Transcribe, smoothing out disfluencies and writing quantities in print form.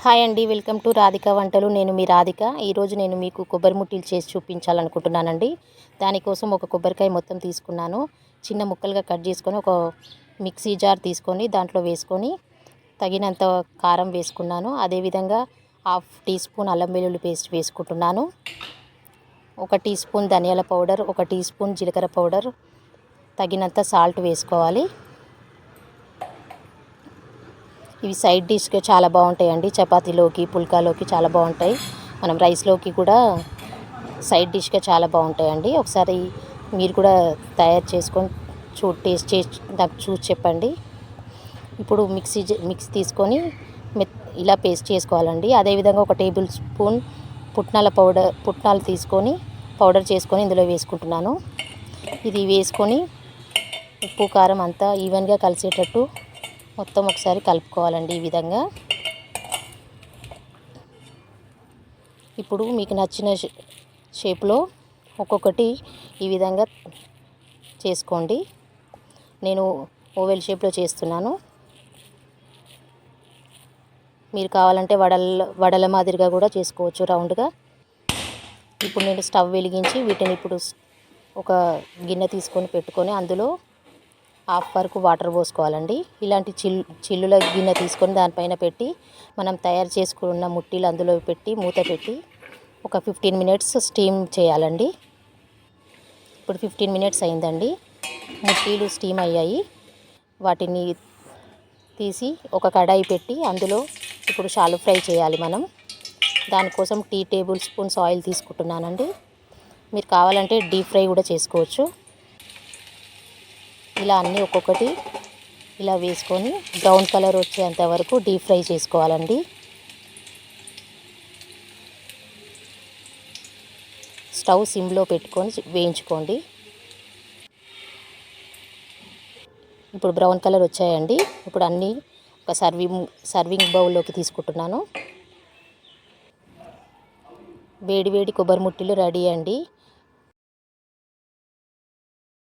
Hi అండి, welcome to Radhika వంటలు. నేను మీ రాధిక. ఈరోజు నేను మీకు కొబ్బరి ముట్టీలు చేసి చూపించాలనుకుంటున్నానండి. దానికోసం ఒక కొబ్బరికాయ మొత్తం తీసుకున్నాను. చిన్న ముక్కలుగా కట్ చేసుకొని ఒక మిక్సీ జార్ తీసుకొని దాంట్లో వేసుకొని తగినంత కారం వేసుకున్నాను. అదేవిధంగా 1/2 టీ స్పూన్ అల్లం వెల్లుల్లి పేస్ట్ వేసుకుంటున్నాను. 1 టీ స్పూన్ ధనియాల పౌడర్, 1 టీ స్పూన్ జీలకర్ర పౌడర్, తగినంత సాల్ట్ వేసుకోవాలి. ఇవి సైడ్ డిష్గా చాలా బాగుంటాయండి. చపాతీలోకి, పుల్కాలోకి చాలా బాగుంటాయి. మనం రైస్లోకి కూడా సైడ్ డిష్గా చాలా బాగుంటాయండి. ఒకసారి మీరు కూడా తయారు చేసుకొని టేస్ట్ చేసి నాకు చూసి చెప్పండి. ఇప్పుడు మిక్సీ తీసుకొని ఇలా పేస్ట్ చేసుకోవాలండి. అదేవిధంగా 1 టేబుల్ స్పూన్ పుట్నాలు తీసుకొని పౌడర్ చేసుకొని ఇందులో వేసుకుంటున్నాను. ఇది వేసుకొని ఉప్పు కారం అంతా ఈవెన్గా కలిసేటట్టు మొత్తం ఒకసారి కలుపుకోవాలండి. ఈ విధంగా ఇప్పుడు మీకు నచ్చిన షేప్లో ఒక్కొక్కటి ఈ విధంగా చేసుకోండి. నేను ఓవెల్ షేప్లో చేస్తున్నాను. మీరు కావాలంటే వడల మాదిరిగా కూడా చేసుకోవచ్చు, రౌండ్గా. ఇప్పుడు నేను స్టవ్ వెలిగించి వీటిని ఇప్పుడు ఒక గిన్నె తీసుకొని పెట్టుకొని అందులో 1/2 వరకు వాటర్ పోసుకోవాలండి. ఇలాంటి చిల్లుల గిన్నె తీసుకొని దానిపైన పెట్టి మనం తయారు చేసుకున్న ముట్టీలు అందులో పెట్టి మూత పెట్టి ఒక 15 మినిట్స్ స్టీమ్ చేయాలండి. ఇప్పుడు 15 మినిట్స్ అయిందండి. ముట్టీలు స్టీమ్ అయ్యాయి. వాటిని తీసి ఒక కడాయి పెట్టి అందులో ఇప్పుడు షాలో ఫ్రై చేయాలి మనం. దానికోసం 2 టేబుల్ స్పూన్స్ ఆయిల్ తీసుకుంటున్నానండి. మీరు కావాలంటే డీప్ ఫ్రై కూడా చేసుకోవచ్చు. ఇలా అన్నీ ఒక్కొక్కటి ఇలా వేసుకొని బ్రౌన్ కలర్ వచ్చేంత వరకు డీప్ ఫ్రై చేసుకోవాలండి. స్టవ్ సిమ్లో పెట్టుకొని వేయించుకోండి. ఇప్పుడు బ్రౌన్ కలర్ వచ్చాయండి. ఇప్పుడు అన్నీ ఒక సర్వింగ్ బౌల్లోకి తీసుకుంటున్నాను. వేడి వేడి కొబ్బరి ముట్టీలు రెడీ అండి.